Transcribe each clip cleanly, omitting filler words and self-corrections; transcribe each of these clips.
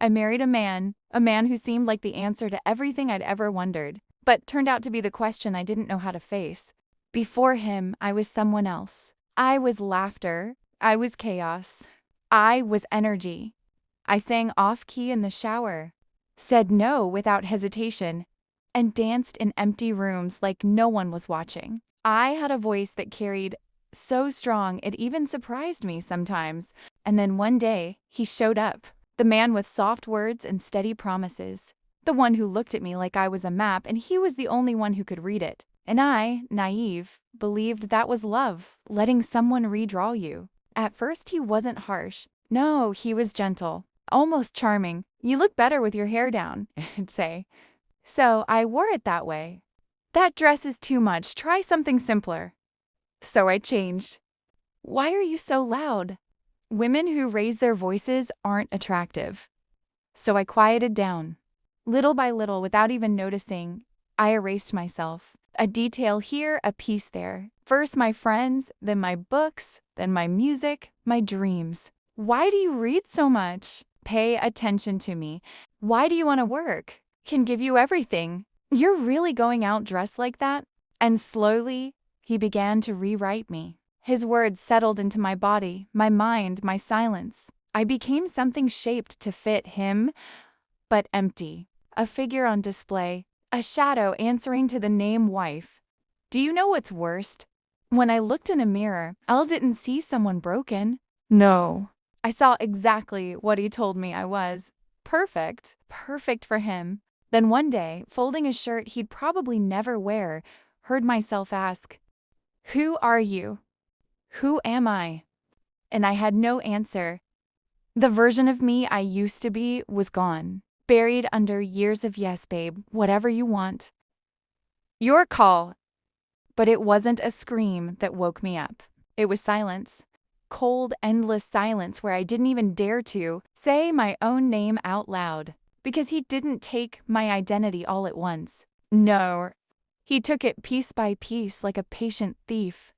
I married a man who seemed like the answer to everything I'd ever wondered, but turned out to be the question I didn't know how to face. Before him, I was someone else. I was laughter. I was chaos. I was energy. I sang off-key in the shower, said no without hesitation, and danced in empty rooms like no one was watching. I had a voice that carried so strong it even surprised me sometimes. And then one day, he showed up, the man with soft words and steady promises, the one who looked at me like I was a map and he was the only one who could read it. And I, naive, believed that was love, letting someone redraw you. At first, he wasn't harsh. No, he was gentle, almost charming. "You look better with your hair down," he'd say. So I wore it that way. "That dress is too much. Try something simpler." So I changed. "Why are you so loud?" Women who raise their voices aren't attractive. So I quieted down. Little by little, without even noticing, I erased myself. A detail here, a piece there. First my friends, then my books, then my music, my dreams. "Why do you read so much?" "Pay attention to me." "Why do you want to work?" "Can give you everything." "You're really going out dressed like that?" And slowly, he began to rewrite me. His words settled into my body, my mind, my silence. I became something shaped to fit him, but empty. A figure on display, a shadow answering to the name wife. Do you know what's worst? When I looked in a mirror, I didn't see someone broken. No. I saw exactly what he told me I was. Perfect. Perfect for him. Then one day, folding a shirt he'd probably never wear, heard myself ask, "Who are you? Who am I?" And I had no answer. The version of me I used to be was gone, buried under years of "yes, babe, whatever you want." Your call. But it wasn't a scream that woke me up. It was silence. Cold, endless silence where I didn't even dare to say my own name out loud. Because he didn't take my identity all at once. No, he took it piece by piece like a patient thief,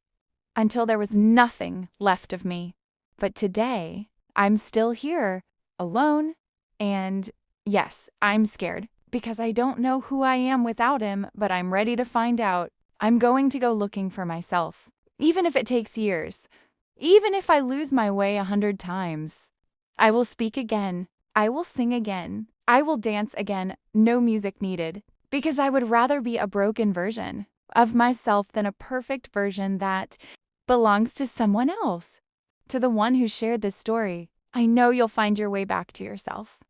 until there was nothing left of me. But today, I'm still here, alone, and yes, I'm scared, because I don't know who I am without him, but I'm ready to find out. I'm going to go looking for myself, even if it takes years, even if I lose my way 100 times. I will speak again, I will sing again, I will dance again, no music needed, because I would rather be a broken version of myself than a perfect version that belongs to someone else. To the one who shared this story, I know you'll find your way back to yourself.